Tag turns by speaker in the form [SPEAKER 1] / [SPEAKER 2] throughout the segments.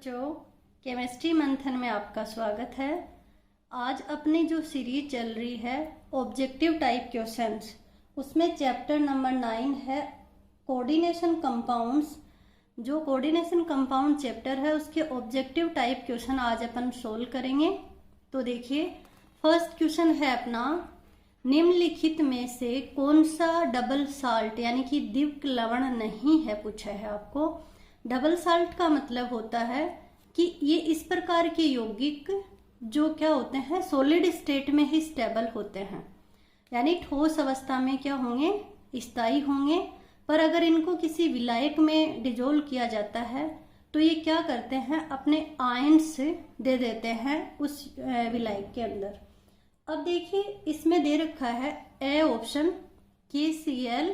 [SPEAKER 1] बच्चों, केमिस्ट्री मंथन में आपका स्वागत है। आज अपनी जो सीरीज चल रही है ऑब्जेक्टिव टाइप क्वेश्चंस, उसमें चैप्टर नंबर 9 है कोऑर्डिनेशन कंपाउंड्स। जो कोऑर्डिनेशन कंपाउंड चैप्टर है उसके ऑब्जेक्टिव टाइप क्वेश्चन आज अपन सोल्व करेंगे। तो देखिए, फर्स्ट क्वेश्चन है अपना, निम्नलिखित में से कौन सा डबल साल्ट यानी कि द्विक लवण नहीं है, पूछा है आपको। डबल साल्ट का मतलब होता है कि ये इस प्रकार के यौगिक जो क्या होते हैं, सॉलिड स्टेट में ही स्टेबल होते हैं, यानी ठोस अवस्था में क्या होंगे, स्थायी होंगे। पर अगर इनको किसी विलायक में डिजोल्व किया जाता है तो ये क्या करते हैं, अपने आयन्स दे देते हैं उस विलायक के अंदर। अब देखिए, इसमें दे रखा है ए ऑप्शन KCl,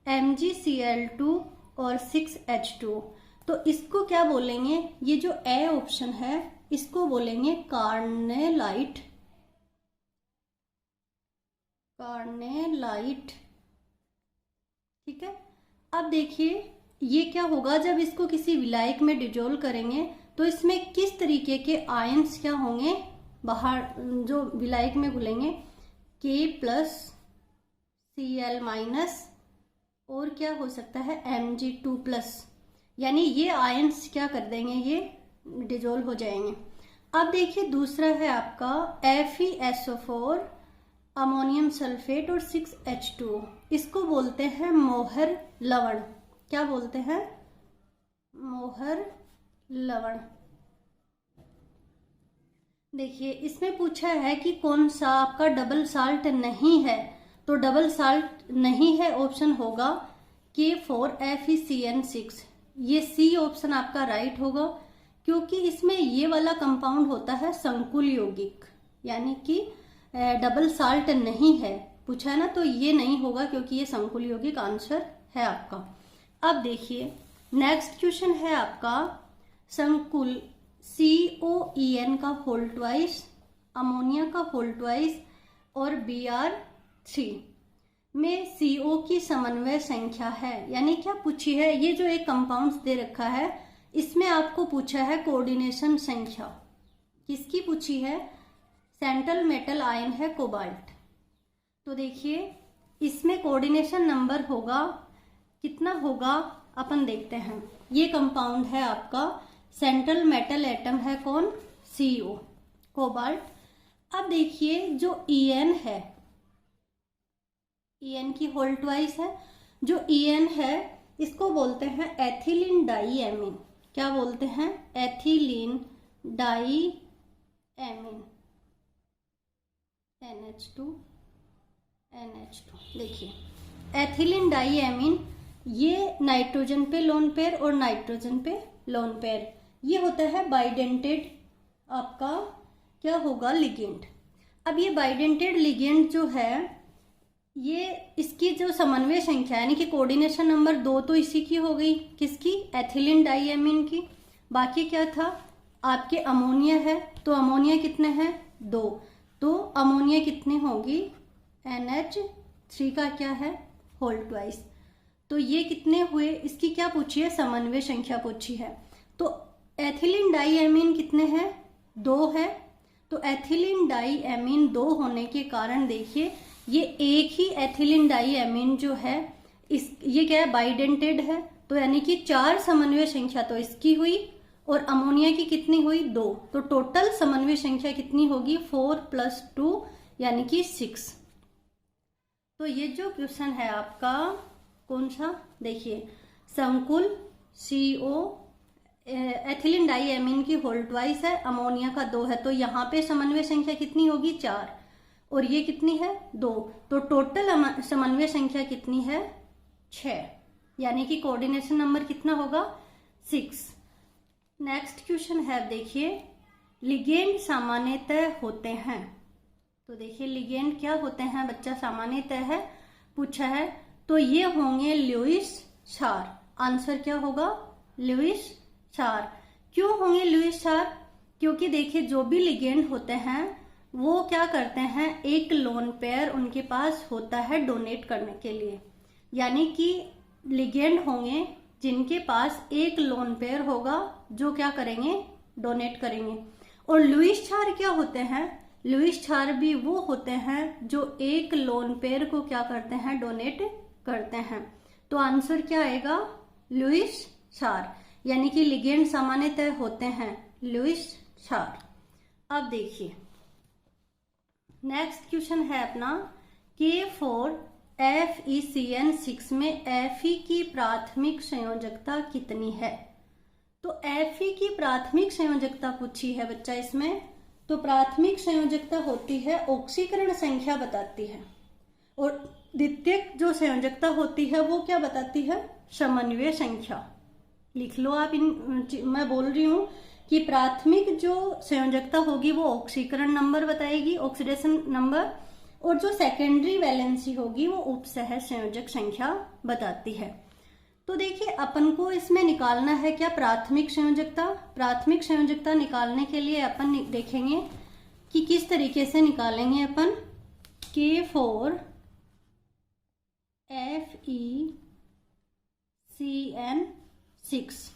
[SPEAKER 1] MgCl2 और 6H2। तो इसको क्या बोलेंगे, ये जो ए ऑप्शन है इसको बोलेंगे कार्नेलाइट। ठीक है। अब देखिए ये क्या होगा, जब इसको किसी विलायक में डिजोल्व करेंगे तो इसमें किस तरीके के आयन्स क्या होंगे, बाहर जो विलायक में घुलेंगे, K+Cl- और क्या हो सकता है Mg2+, यानी ये आयन्स क्या कर देंगे, ये डिजोल्व हो जाएंगे। अब देखिए दूसरा है आपका FeSO4, अमोनियम सल्फेट और 6H2। इसको बोलते हैं मोहर लवण। क्या बोलते हैं, मोहर लवण। देखिए इसमें पूछा है कि कौन सा आपका डबल साल्ट नहीं है, तो डबल साल्ट नहीं है ऑप्शन होगा K4FeCN6। ये सी ऑप्शन आपका राइट होगा, क्योंकि इसमें ये वाला कंपाउंड होता है संकुल यौगिक, यानी कि डबल साल्ट नहीं है, पूछा है ना, तो ये नहीं होगा क्योंकि ये संकुल यौगिक आंसर है आपका। अब देखिए नेक्स्ट क्वेश्चन है आपका, संकुल COEN का होल ट्वाइस, अमोनिया का होल ट्वाइस और Br3 में CO की समन्वय संख्या है, यानी क्या पूछी है, ये जो एक कंपाउंड्स दे रखा है इसमें आपको पूछा है कोऑर्डिनेशन संख्या। किसकी पूछी है, सेंट्रल मेटल आयन है कोबाल्ट। तो देखिए इसमें कोऑर्डिनेशन नंबर होगा, कितना होगा अपन देखते हैं। ये कंपाउंड है आपका, सेंट्रल मेटल एटम है कौन, CO, कोबाल्ट। अब देखिए जो EN है, EN की होल ट्वाइस है, जो EN है इसको बोलते हैं एथिलीन डाईएमीन। क्या बोलते हैं, एथिलीन डाईएमीन, NH2। देखिए एथिलीन डाईएमीन, ये नाइट्रोजन पे लोन पेयर और नाइट्रोजन पे लोन पेयर, ये होता है बाइडेंटेड आपका क्या होगा, लिगेंड। अब ये बाइडेंटेड लिगेंड जो है, ये इसकी जो समन्वय संख्या यानी कि कोऑर्डिनेशन नंबर 2 तो इसी की हो गई, किसकी, एथिलीन डाईएमीन की। बाकी क्या था आपके, अमोनिया है, तो अमोनिया कितने हैं, 2, तो अमोनिया कितनी होगी, NH3 का क्या है, होल ट्वाइस। तो ये कितने हुए, इसकी क्या पूछी है, समन्वय संख्या पूछी है। तो एथिलीन डाईएमीन कितने हैं, 2 है। तो एथिलीन डाईएमीन 2 होने के कारण देखिए ये एक ही एथिलीन डाईएमीन जो है ये क्या है, बाइडेंटेड है, तो यानी कि 4 समन्वय संख्या तो इसकी हुई और अमोनिया की कितनी हुई, 2। तो टोटल समन्वय संख्या कितनी होगी, 4 + 2 यानी कि 6। तो ये जो क्वेश्चन है आपका कौन सा, देखिए संकुल CO एथिलीन डाईएमीन की होल ट्वाइस है, अमोनिया का 2 है, तो यहाँ पे समन्वय संख्या कितनी होगी, 4, और ये कितनी है, 2। तो टोटल समन्वय संख्या कितनी है, 6, यानी कि कोऑर्डिनेशन नंबर कितना होगा, 6। नेक्स्ट क्वेश्चन है, देखिए लिगेंड सामान्यतः होते हैं। तो देखिए लिगेंड क्या होते हैं बच्चा, सामान्यतः है पूछा है, तो ये होंगे लुईस क्षार। आंसर क्या होगा, लुईस क्षार। क्यों होंगे लुईस क्षार, क्योंकि देखिए जो भी लिगेंड होते हैं वो क्या करते हैं, एक लोन पेयर उनके पास होता है डोनेट करने के लिए, यानी कि लिगेंड होंगे जिनके पास एक लोन पेयर होगा जो क्या करेंगे, डोनेट करेंगे। और लुईस क्षार क्या होते हैं, लुईस क्षार भी वो होते हैं जो एक लोन पेयर को क्या करते हैं, डोनेट करते हैं। तो आंसर क्या आएगा, लुईस क्षार, यानी कि लिगेंड सामान्यतः होते हैं लुईस क्षार। अब देखिए नेक्स्ट क्वेश्चन है अपना K4FeCN6 में Fe की प्राथमिक संयोजकता कितनी है। तो Fe की प्राथमिक संयोजकता पूछी है बच्चा इसमें। तो प्राथमिक संयोजकता होती है ऑक्सीकरण संख्या बताती है, और द्वितीयक जो संयोजकता होती है वो क्या बताती है, समन्वय संख्या। लिख लो आप मैं बोल रही हूं कि प्राथमिक जो संयोजकता होगी वो ऑक्सीकरण नंबर बताएगी, ऑक्सीडेशन नंबर, और जो सेकेंडरी वैलेंसी होगी वो उपसह संयोजक संख्या बताती है। तो देखिए अपन को इसमें निकालना है क्या, प्राथमिक संयोजकता। प्राथमिक संयोजकता निकालने के लिए अपन देखेंगे कि किस तरीके से निकालेंगे अपन। K4FeCN6,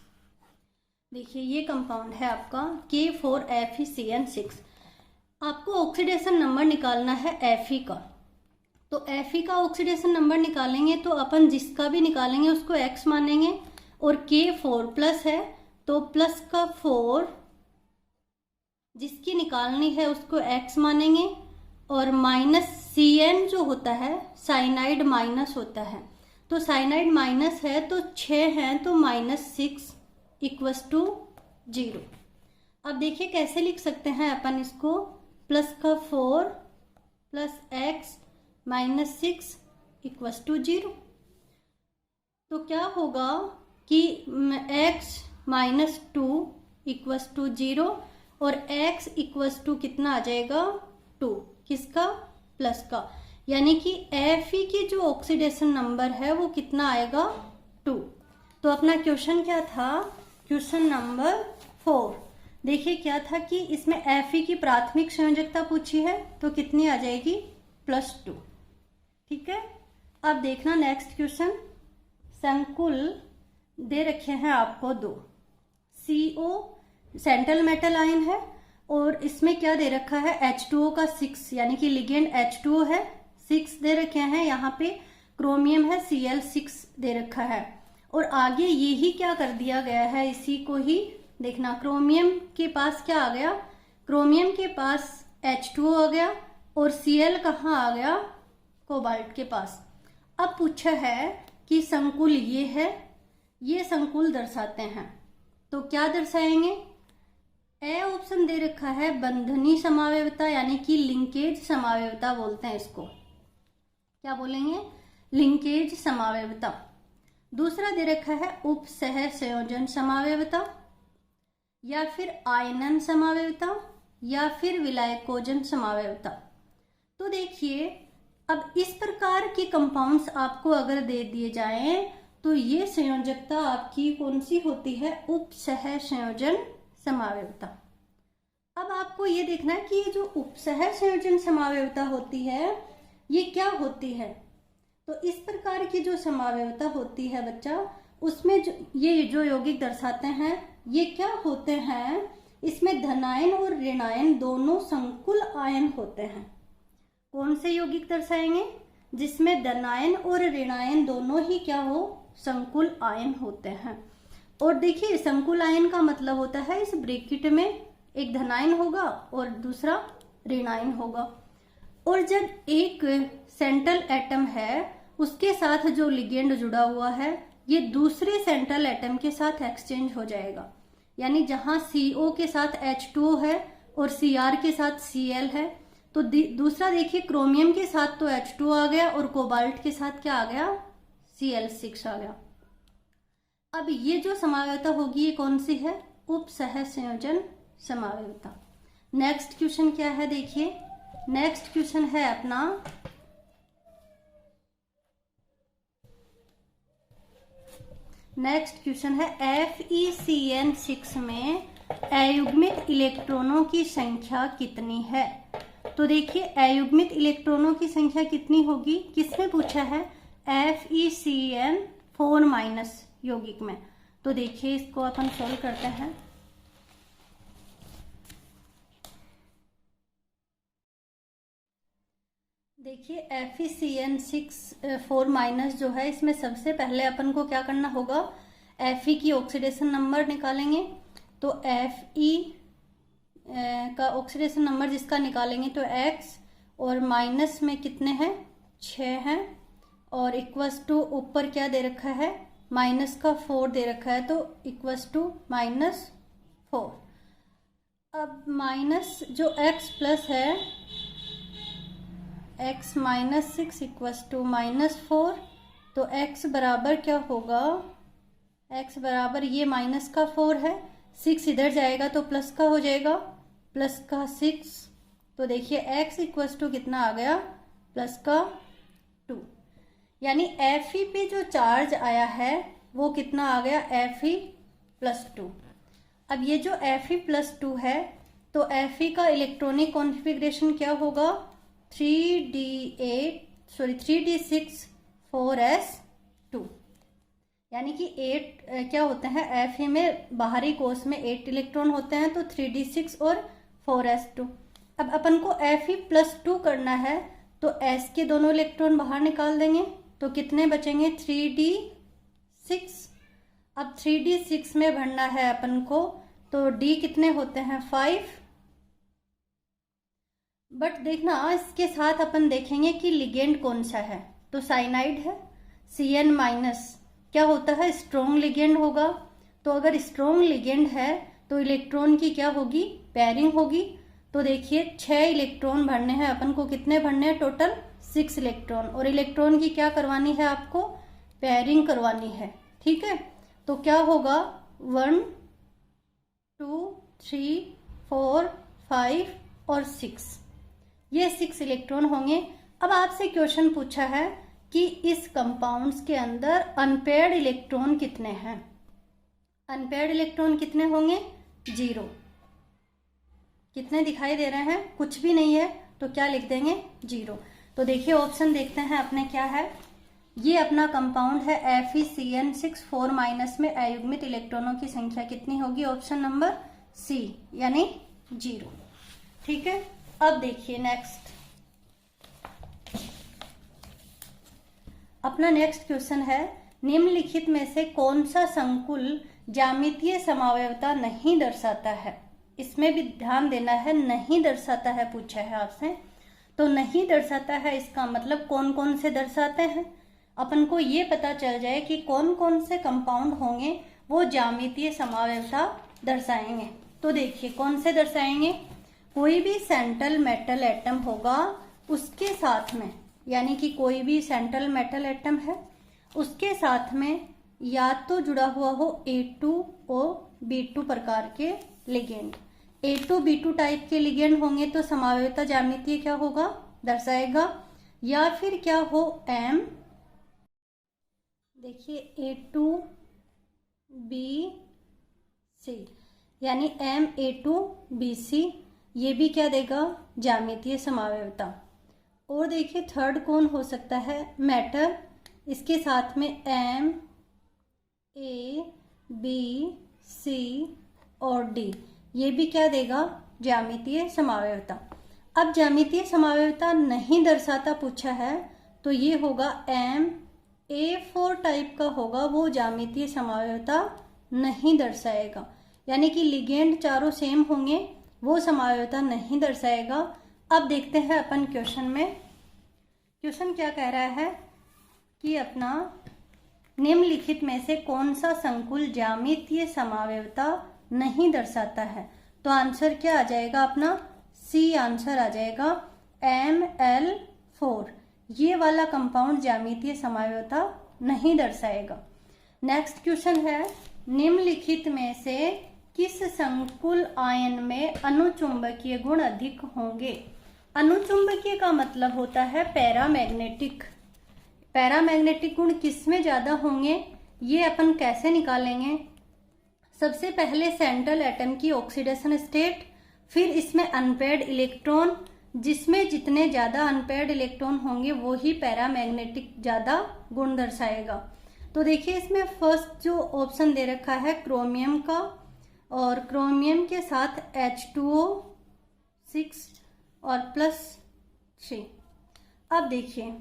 [SPEAKER 1] देखिए ये कंपाउंड है आपका K4FeCN6। आपको ऑक्सीडेशन नंबर निकालना है Fe का। तो Fe का ऑक्सीडेशन नंबर निकालेंगे तो अपन जिसका भी निकालेंगे उसको X मानेंगे, और K4 प्लस है तो प्लस का 4 जिसकी निकालनी है उसको X मानेंगे, और माइनस Cn जो होता है साइनाइड माइनस होता है, तो साइनाइड माइनस है तो 6 है तो -6 = 0। अब देखिए कैसे लिख सकते हैं अपन इसको, प्लस का 4 प्लस x -6 = 0। तो क्या होगा कि x -2 = 0 और x = कितना आ जाएगा, 2, किसका, प्लस का, यानी कि Fe की जो ऑक्सीडेशन नंबर है वो कितना आएगा, 2। तो अपना क्वेश्चन क्या था, क्वेश्चन नंबर 4, देखिए क्या था कि इसमें Fe की प्राथमिक संयोजकता पूछी है तो कितनी आ जाएगी, +2। ठीक है। अब देखना नेक्स्ट क्वेश्चन, संकुल दे रखे हैं आपको 2, CO सेंट्रल मेटल आयन है, और इसमें क्या दे रखा है, H2O का 6, यानी कि लिगेंड H2O है, 6 दे रखे हैं, यहाँ पे क्रोमियम है Cl6 दे रखा है, और आगे यही क्या कर दिया गया है, इसी को ही देखना। क्रोमियम के पास क्या आ गया, क्रोमियम के पास H2O आ गया, और Cl कहाँ आ गया, कोबाल्ट के पास। अब पूछा है कि संकुल ये है, ये संकुल दर्शाते हैं, तो क्या दर्शाएंगे। ए ऑप्शन दे रखा है बंधनी समावयवता, यानी कि लिंकेज समावयवता बोलते हैं इसको, क्या बोलेंगे, लिंकेज समावयवता। दूसरा दे रखा है उपसह संयोजन समावयवता, या फिर आयनन समावयवता, या फिर विलायकोजन समावयवता। तो देखिए अब इस प्रकार के कंपाउंड्स आपको अगर दे दिए जाएं तो ये संयोजकता आपकी कौन सी होती है, उपसह संयोजन समावयवता। अब आपको ये देखना है कि ये जो उपसह संयोजन समावयवता होती है ये क्या होती है। तो इस प्रकार की जो समावयवता होती है बच्चा, उसमें ये जो यौगिक दर्शाते हैं ये क्या होते हैं, इसमें धनायन और ऋणायन दोनों संकुल आयन होते हैं। कौन से यौगिक दर्शाएंगे, जिसमें धनायन और ऋणायन दोनों ही क्या हो, संकुल आयन होते हैं। और देखिए संकुल आयन का मतलब होता है इस ब्रैकेट में एक धनायन होगा और दूसरा ऋणायन होगा, और जब एक सेंट्रल एटम है उसके साथ जो लिगेंड जुड़ा हुआ है ये दूसरे सेंट्रल एटम के साथ एक्सचेंज हो जाएगा, यानी जहां CO के साथ H2O है और Cr के साथ Cl है, तो दूसरा देखिए क्रोमियम के साथ तो H2O आ गया और कोबाल्ट के साथ क्या आ गया, Cl6 आ गया। अब ये जो समावयवता होगी ये कौन सी है, उपसह संयोजन समावयवता। नेक्स्ट क्वेश्चन क्या है, देखिए नेक्स्ट क्वेश्चन है अपना नेक्स्ट क्वेश्चन है FeCN6 में अयुग्मित इलेक्ट्रॉनों की संख्या कितनी है। तो देखिए अयुग्मित इलेक्ट्रॉनों की संख्या कितनी होगी, किसने पूछा है, FeCN4-, यौगिक में। तो देखिए इसको अपन सोल्व करते हैं। देखिए FeCN6 4- जो है, इसमें सबसे पहले अपन को क्या करना होगा, Fe की ऑक्सीडेशन नंबर निकालेंगे। तो Fe का ऑक्सीडेशन नंबर जिसका निकालेंगे तो X, और माइनस में कितने हैं, 6 हैं, और इक्वस टू ऊपर क्या दे रखा है, माइनस का 4 दे रखा है, तो इक्वस टू -4। अब माइनस जो X प्लस है, x -6 इक्वस टू -4, तो x बराबर क्या होगा, x बराबर ये माइनस का 4 है, 6 इधर जाएगा तो प्लस का हो जाएगा, प्लस का 6। तो देखिए x इक्वस टू कितना आ गया, प्लस का 2। यानी Fe पे जो चार्ज आया है वो कितना आ गया, Fe+2। अब ये जो Fe+2 है, तो Fe का इलेक्ट्रॉनिक कॉन्फ़िगरेशन क्या होगा, 3d6 4s2। यानी कि 8 क्या होते हैं, Fe में बाहरी कोष में 8 इलेक्ट्रॉन होते हैं, तो 3d6 और 4s2। अब अपन को Fe+2 करना है, तो s के दोनों इलेक्ट्रॉन बाहर निकाल देंगे, तो कितने बचेंगे, 3d6। अब 3d6 में भरना है अपन को, तो d कितने होते हैं, 5। बट देखना इसके साथ अपन देखेंगे कि लिगेंड कौन सा है, तो साइनाइड है, Cn- क्या होता है, स्ट्रॉन्ग लिगेंड होगा। तो अगर स्ट्रॉन्ग लिगेंड है तो इलेक्ट्रॉन की क्या होगी, पेयरिंग होगी। तो देखिए 6 इलेक्ट्रॉन भरने हैं अपन को, कितने भरने हैं, टोटल 6 इलेक्ट्रॉन, और इलेक्ट्रॉन की क्या करवानी है आपको, पेयरिंग करवानी है। ठीक है, तो क्या होगा, 1 2 3 4 5 और 6, ये 6 इलेक्ट्रॉन होंगे। अब आपसे क्वेश्चन पूछा है कि इस कंपाउंड्स के अंदर अनपेयर्ड इलेक्ट्रॉन कितने हैं, अनपेयर्ड इलेक्ट्रॉन कितने होंगे, 0। कितने दिखाई दे रहे हैं, कुछ भी नहीं है, तो क्या लिख देंगे, 0। तो देखिए ऑप्शन देखते हैं अपने क्या है, ये अपना कंपाउंड है FeCN6 4- में अयुग्मित इलेक्ट्रॉनों की संख्या कितनी होगी, ऑप्शन नंबर सी, यानी 0। ठीक है, अब देखिए नेक्स्ट, अपना नेक्स्ट क्वेश्चन है, निम्नलिखित में से कौन सा संकुल ज्यामितीय समवायवता नहीं दर्शाता है। इसमें भी ध्यान देना है, नहीं दर्शाता है पूछा है आपसे, तो नहीं दर्शाता है इसका मतलब कौन कौन से दर्शाते हैं। अपन को ये पता चल जाए कि कौन कौन से कंपाउंड होंगे वो ज्यामितीय समवायवता दर्शाएंगे। तो देखिए कौन से दर्शाएंगे, कोई भी सेंट्रल मेटल एटम होगा उसके साथ में, यानी कि कोई भी सेंट्रल मेटल एटम है उसके साथ में या तो जुड़ा हुआ हो A2 और B2 प्रकार के लिगेंड। A2 B2 टाइप के लिगेंड होंगे तो समवायवता ज्यामितीय क्या होगा, दर्शाएगा। या फिर क्या हो M, देखिए A2 BC, यानी MA2 BC, ये भी क्या देगा, ज्यामितीय समवायवता। और देखिए थर्ड कौन हो सकता है, मेटल, इसके साथ में M A B C और D, ये भी क्या देगा, ज्यामितीय समवायवता। अब ज्यामितीय समवायवता नहीं दर्शाता पूछा है, तो ये होगा M A4 टाइप का होगा, वो ज्यामितीय समवायवता नहीं दर्शाएगा। यानी कि लिगेंड चारों सेम होंगे, वो समवायवता नहीं दर्शाएगा। अब देखते हैं अपन क्वेश्चन में, क्वेश्चन क्या कह रहा है कि अपना निम्नलिखित में से कौन सा संकुल ज्यामितीय समवायवता नहीं दर्शाता है। तो आंसर क्या आ जाएगा अपना, सी आंसर आ जाएगा, ML4, ये वाला कंपाउंड ज्यामितीय समवायवता नहीं दर्शाएगा। नेक्स्ट क्वेश्चन है, निम्नलिखित में से किस संकुल आयन में अनुचुंबकीय गुण अधिक होंगे। अनुचुंबकीय का मतलब होता है पैरामैग्नेटिक। पैरामैग्नेटिक गुण किस में ज्यादा होंगे, ये अपन कैसे निकालेंगे। सबसे पहले सेंट्रल एटम की ऑक्सीडेशन स्टेट, फिर इसमें अनपेयर्ड इलेक्ट्रॉन, जिसमें जितने ज्यादा अनपेयर्ड इलेक्ट्रॉन होंगे वो ही पैरामैग्नेटिक ज्यादा गुण दर्शाएगा। तो देखिए इसमें फर्स्ट जो ऑप्शन दे रखा है क्रोमियम का, और क्रोमियम के साथ H2O6 और +3। अब देखिए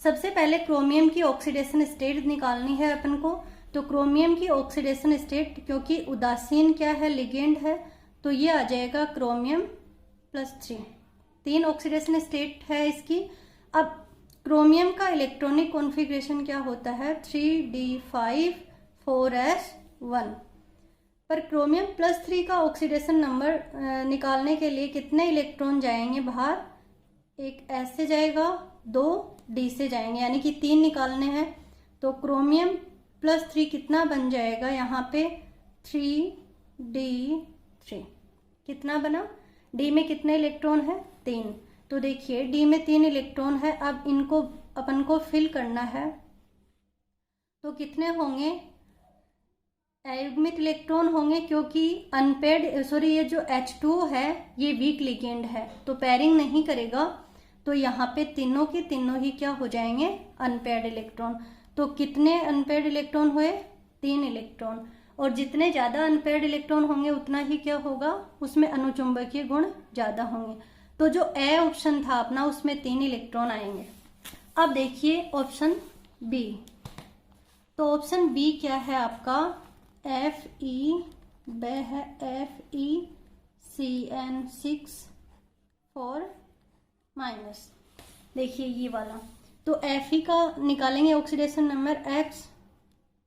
[SPEAKER 1] सबसे पहले क्रोमियम की ऑक्सीडेशन स्टेट निकालनी है अपन को। तो क्रोमियम की ऑक्सीडेशन स्टेट, क्योंकि उदासीन क्या है, लिगेंड है, तो ये आ जाएगा क्रोमियम +3। 3 ऑक्सीडेशन स्टेट है इसकी। अब क्रोमियम का इलेक्ट्रॉनिक कॉन्फ़िगरेशन क्या होता है, 3d5 4s1। पर क्रोमियम +3 का ऑक्सीडेशन नंबर निकालने के लिए कितने इलेक्ट्रॉन जाएंगे बाहर, एक S से जाएगा, 2 D से जाएंगे, यानी कि 3 निकालने हैं। तो क्रोमियम +3 कितना बन जाएगा यहाँ पे, 3d3। कितना बना, D में कितने इलेक्ट्रॉन है, 3। तो देखिए D में 3 इलेक्ट्रॉन है। अब इनको अपन को फिल करना है, तो कितने होंगे, अयुग्मित इलेक्ट्रॉन होंगे, क्योंकि ये जो H2O है ये वीक लिगेंड है, तो पेयरिंग नहीं करेगा। तो यहाँ पे तीनों के तीनों ही क्या हो जाएंगे, अनपेयर्ड इलेक्ट्रॉन। तो कितने अनपेयर्ड इलेक्ट्रॉन हुए, 3 इलेक्ट्रॉन। और जितने ज़्यादा अनपेयर्ड इलेक्ट्रॉन होंगे उतना ही क्या होगा, उसमें अनुचुंबकीय गुण ज़्यादा होंगे। तो जो ए ऑप्शन था अपना, उसमें 3 इलेक्ट्रॉन आएंगे। अब देखिए ऑप्शन बी। तो ऑप्शन बी क्या है आपका, FeCN6 माइनस। देखिए ये वाला, तो Fe का निकालेंगे ऑक्सीडेशन नंबर, X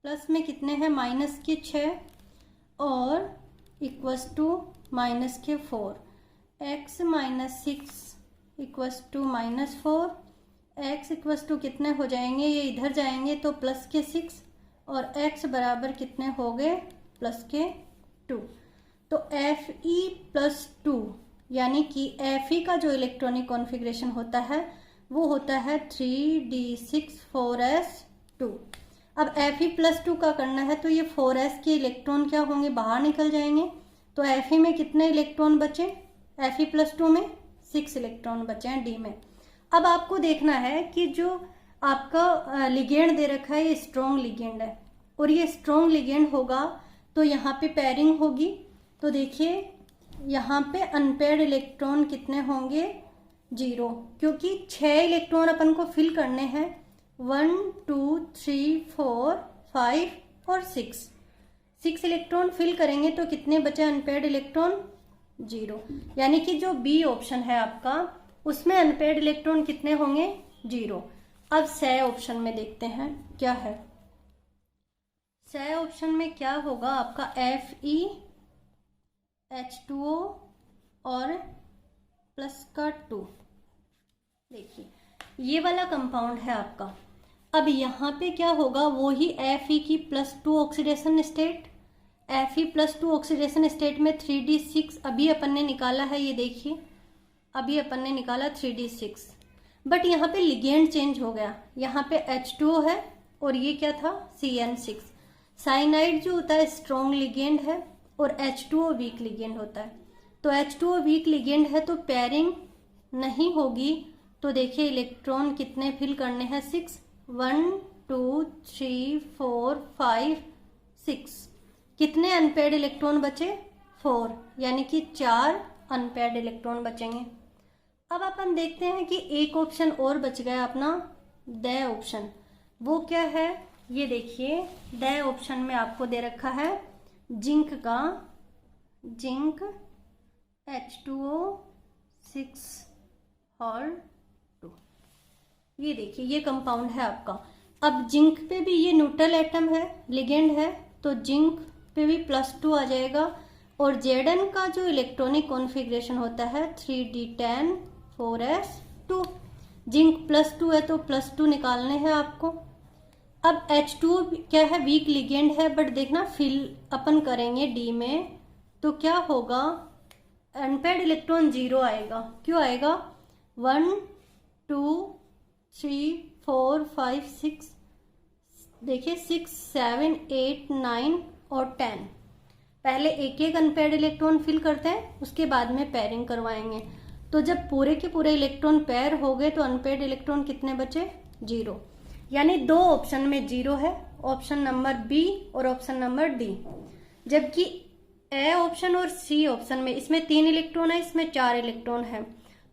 [SPEAKER 1] प्लस में कितने हैं, -6 और equals to -4। X -6 equals to -4। X equals to कितने हो जाएंगे, ये इधर जाएंगे तो +6 और X बराबर कितने हो गए, +2। तो Fe+2 यानी कि Fe का जो इलेक्ट्रॉनिक कॉन्फ़िगरेशन होता है वो होता है 3d6 4s2। अब Fe+2 का करना है, तो ये 4s के इलेक्ट्रॉन क्या होंगे, बाहर निकल जाएंगे। तो Fe में कितने इलेक्ट्रॉन बचे, Fe+2 में 6 इलेक्ट्रॉन बचे हैं D में। अब आपको देखना है कि जो आपका लिगेंड दे रखा है ये स्ट्रॉन्ग लिगेंड है, और ये स्ट्रॉन्ग लिगेंड होगा तो यहाँ पे पेयरिंग होगी। तो देखिए यहाँ पे अनपेयर्ड इलेक्ट्रॉन कितने होंगे, 0, क्योंकि 6 इलेक्ट्रॉन अपन को फिल करने हैं, 1 2 3 4 5 और 6 इलेक्ट्रॉन फिल करेंगे तो कितने बचे अनपेयर्ड इलेक्ट्रॉन, 0। यानी कि जो बी ऑप्शन है आपका, उसमें अनपेयर्ड इलेक्ट्रॉन कितने होंगे, 0। अब सी ऑप्शन में देखते हैं क्या है। सी ऑप्शन में क्या होगा आपका, FeH2O और +2। देखिए ये वाला कंपाउंड है आपका। अब यहाँ पे क्या होगा, वो ही Fe की +2 oxidation state. Fe+2 oxidation state में 3d6 अभी अपन ने निकाला है, ये देखिए अभी अपन ने निकाला 3d6, बट यहाँ पे लिगेंड चेंज हो गया। यहाँ पे H2O है और ये क्या था, CN6। साइनाइड जो होता है स्ट्रॉन्ग लिगेंड है और H2O वीक लिगेंड होता है। तो H2O वीक लिगेंड है तो पेयरिंग नहीं होगी। तो देखिए इलेक्ट्रॉन कितने फिल करने हैं, 6, 1 2 3 4 5 6। कितने अनपेयर्ड इलेक्ट्रॉन बचे, 4, यानी कि 4 अनपेयर्ड इलेक्ट्रॉन बचेंगे। अब अपन देखते हैं कि एक ऑप्शन और बच गया अपना, द ऑप्शन। वो क्या है, ये देखिए द ऑप्शन में आपको दे रखा है जिंक का, जिंक H2O6 और 2। ये देखिए ये कंपाउंड है आपका। अब जिंक पे भी ये न्यूट्रल एटम है, लिगेंड है, तो जिंक पे भी +2 आ जाएगा। और Zn का जो इलेक्ट्रॉनिक कॉन्फ़िगरेशन होता है 3d10 4s2। जिंक +2 है तो +2 निकालने हैं आपको। अब H2O क्या है, वीक लिगेंड है, बट देखना फिल अपन करेंगे D में तो क्या होगा, अनपेयर्ड इलेक्ट्रॉन 0 आएगा। क्यों आएगा, 1 2 3 4 5 6, देखिए 6 7 8 9 और 10। पहले एक एक अनपेयर्ड इलेक्ट्रॉन फिल करते हैं, उसके बाद में पेयरिंग करवाएंगे। तो जब पूरे के पूरे इलेक्ट्रॉन पेयर हो गए तो अनपेयर्ड इलेक्ट्रॉन कितने बचे, 0। यानी दो ऑप्शन में 0 है, ऑप्शन नंबर बी और ऑप्शन नंबर डी। जबकि ए ऑप्शन और सी ऑप्शन में इसमें 3 इलेक्ट्रॉन है, इसमें 4 इलेक्ट्रॉन है।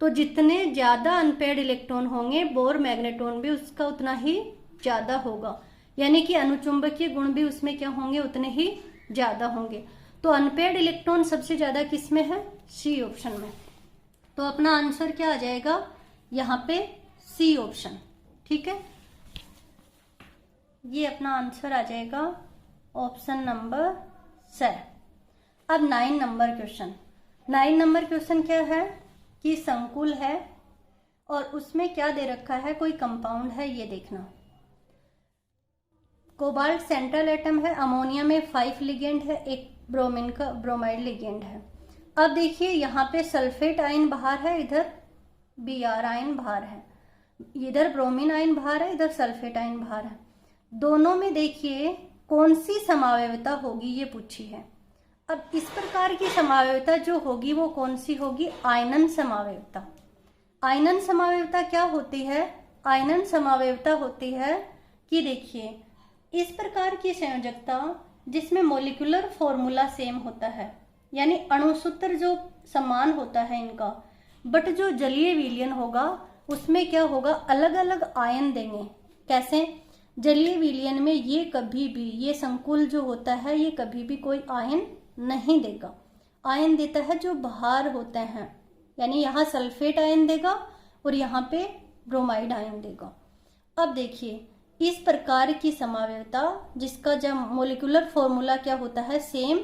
[SPEAKER 1] तो जितने ज्यादा अनपेयर्ड इलेक्ट्रॉन होंगे बोर मैग्नेट्रॉन भी उसका उतना ही ज्यादा होगा, यानी कि अनुचुंबकीय गुण भी उसमें क्या होंगे, उतने ही ज्यादा होंगे। तो अनपेयर्ड इलेक्ट्रॉन सबसे ज्यादा किस में है, सी ऑप्शन में। तो अपना आंसर क्या आ जाएगा यहाँ पे, सी ऑप्शन। ठीक है, ये अपना आंसर आ जाएगा ऑप्शन नंबर सी। अब 9 नंबर क्वेश्चन। 9 नंबर क्वेश्चन क्या है कि संकुल है और उसमें क्या दे रखा है, कोई कंपाउंड है, ये देखना। कोबाल्ट सेंट्रल एटम है, अमोनिया में 5 लिगेंड है, एक ब्रोमीन का ब्रोमाइड लिगेंड है। अब देखिए यहाँ पे सल्फेट आयन बाहर है, इधर Br आयन बाहर है, इधर ब्रोमीन आयन बाहर है, इधर सल्फेट आयन बाहर है। दोनों में देखिए कौन सी समावयवता होगी, ये पूछी है। अब इस प्रकार की समावयवता जो होगी वो कौन सी होगी, आयनन समावयवता। आयनन समावयवता क्या होती है, आयनन समावयवता होती है कि देखिए इस प्रकार की संयोजकता जिसमें मॉलिक्यूलर फॉर्मूला सेम होता है, यानी अणुसूत्र जो समान होता है इनका, बट जो जलीय विलयन होगा उसमें क्या होगा, अलग अलग आयन देंगे। कैसे, जलीय विलयन में ये कभी भी, ये संकुल जो होता है ये कभी भी कोई आयन नहीं देगा। आयन देता है जो बाहर होते हैं, यानी यहाँ सल्फेट आयन देगा और यहाँ पे ब्रोमाइड आयन देगा। अब देखिए इस प्रकार की समावयवता जिसका जब मोलिकुलर फॉर्मूला क्या होता है, सेम,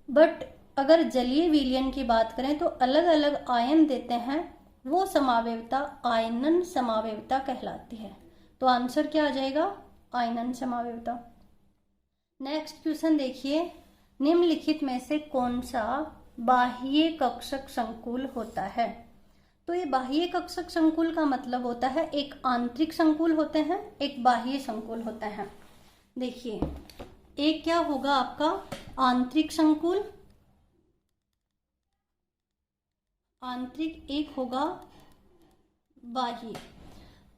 [SPEAKER 1] बट अगर जलीय विलयन की बात करें तो अलग अलग आयन देते हैं, वो समावयवता आयनन समावयवता कहलाती है। तो आंसर क्या आ जाएगा, आयनन समावयवता। नेक्स्ट क्वेश्चन देखिए, निम्नलिखित में से कौन सा बाह्य कक्षक संकुल होता है। तो ये बाह्य कक्षक संकुल का मतलब होता है एक आंतरिक संकुल होते हैं, एक बाह्य संकुल होता है। देखिए एक क्या होगा आपका आंतरिक संकुल, आंतरिक, एक होगा बाह्य।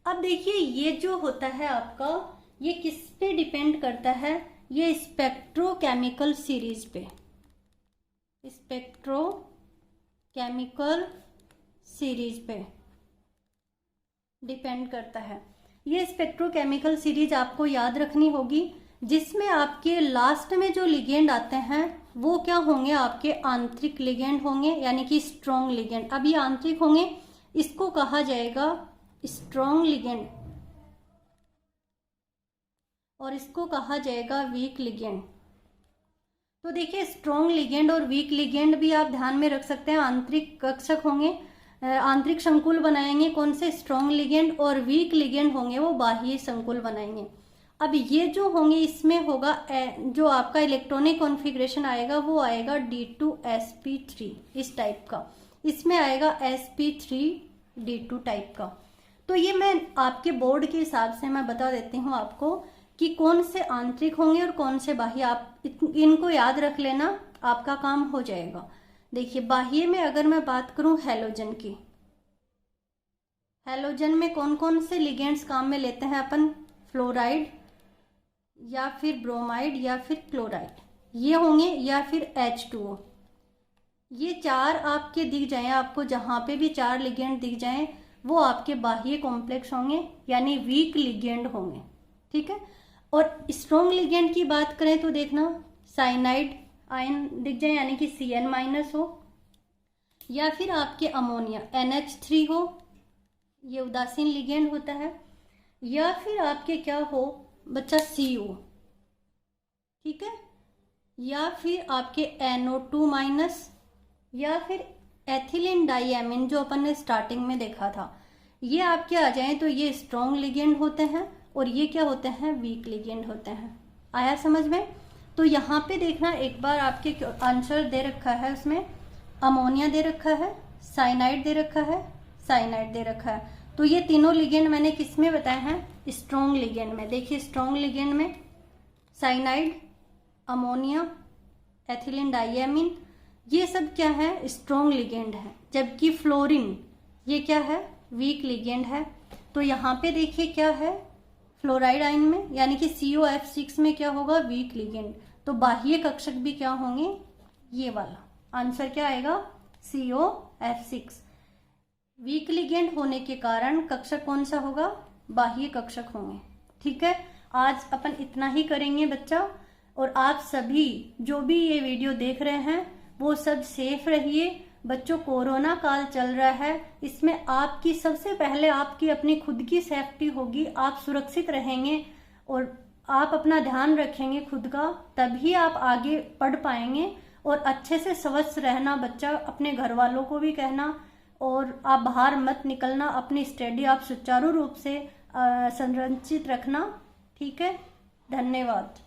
[SPEAKER 1] अब देखिए ये जो होता है आपका, ये किस पे डिपेंड करता है, ये स्पेक्ट्रोकेमिकल सीरीज पे, स्पेक्ट्रोकेमिकल सीरीज पे डिपेंड करता है। ये स्पेक्ट्रोकेमिकल सीरीज आपको याद रखनी होगी, जिसमें आपके लास्ट में जो लिगेंड आते हैं वो क्या होंगे, आपके आंतरिक लिगेंड होंगे, यानी कि स्ट्रॉन्ग लिगेंड। अब ये आंतरिक होंगे, इसको कहा जाएगा स्ट्रॉन्ग लिगेंड और इसको कहा जाएगा वीक लिगेंड। तो देखिए स्ट्रॉन्ग लिगेंड और वीक लिगेंड भी आप ध्यान में रख सकते हैं। आंतरिक कक्षक होंगे, आंतरिक संकुल बनाएंगे कौन से, स्ट्रॉन्ग लिगेंड, और वीक लिगेंड होंगे वो बाह्य संकुल बनाएंगे। अब ये जो होंगे इसमें होगा जो आपका इलेक्ट्रॉनिक कॉन्फ़िगरेशन आएगा वो आएगा D2sp3 इस टाइप का, इसमें आएगा sp3d2 टाइप का। तो ये मैं आपके बोर्ड के हिसाब से मैं बता देती हूँ आपको कि कौन से आंतरिक होंगे और कौन से बाह्य। आप इनको याद रख लेना, आपका काम हो जाएगा। देखिए बाह्य में अगर मैं बात करूं हैलोजन की, हैलोजन में कौन कौन से लिगेंड्स काम में लेते हैं अपन, फ्लोराइड या फिर ब्रोमाइड या फिर क्लोराइड, ये होंगे, या फिर H2O। ये 4 आपके दिख जाए, आपको जहां पे भी 4 लिगेंड दिख जाएं वो आपके बाह्य कॉम्प्लेक्स होंगे, यानी वीक लिगेंड होंगे। ठीक है, और स्ट्रॉन्ग लिगेंड की बात करें तो देखना साइनाइड आयन दिख जाए, यानी कि Cn- हो, या फिर आपके अमोनिया NH3 हो, ये उदासीन लिगेंड होता है, या फिर आपके क्या हो बच्चा CO। ठीक है, या फिर आपके NO2- या फिर एथिलीन डाइएमिन जो अपन ने स्टार्टिंग में देखा था, ये आपके आ जाएं तो ये स्ट्रॉन्ग लिगेंड होते हैं और ये क्या होते हैं, वीक लिगेंड होते हैं। आया समझ में। तो यहाँ पे देखना एक बार आपके आंसर दे रखा है, उसमें अमोनिया दे रखा है, साइनाइड दे रखा है, साइनाइड दे रखा है। तो ये तीनों लिगेंड मैंने किस में बताए हैं, स्ट्रॉन्ग लिगेंड में। देखिए स्ट्रॉन्ग लिगेंड में साइनाइड, अमोनिया, एथिलीन डाइएमिन, ये सब क्या है, स्ट्रॉन्ग लिगेंड है। जबकि फ्लोरीन ये क्या है, वीक लिगेंड है। तो यहाँ पे देखिए क्या है, फ्लोराइड आयन में, यानी कि COF6 में क्या होगा, वीक लिगेंड। तो बाह्य कक्षक भी क्या होंगे, ये वाला आंसर क्या आएगा, COF6। वीक लिगेंड होने के कारण कक्षक कौन सा होगा, बाह्य कक्षक होंगे। ठीक है, आज अपन इतना ही करेंगे बच्चा। और आप सभी जो भी ये वीडियो देख रहे हैं वो सब सेफ रहिए। बच्चों, कोरोना काल चल रहा है, इसमें आपकी सबसे पहले आपकी अपनी खुद की सेफ्टी होगी। आप सुरक्षित रहेंगे और आप अपना ध्यान रखेंगे खुद का, तभी आप आगे पढ़ पाएंगे। और अच्छे से स्वस्थ रहना बच्चा, अपने घर वालों को भी कहना, और आप बाहर मत निकलना, अपनी स्टडी आप सुचारू रूप से संरचित रखना। ठीक है, धन्यवाद।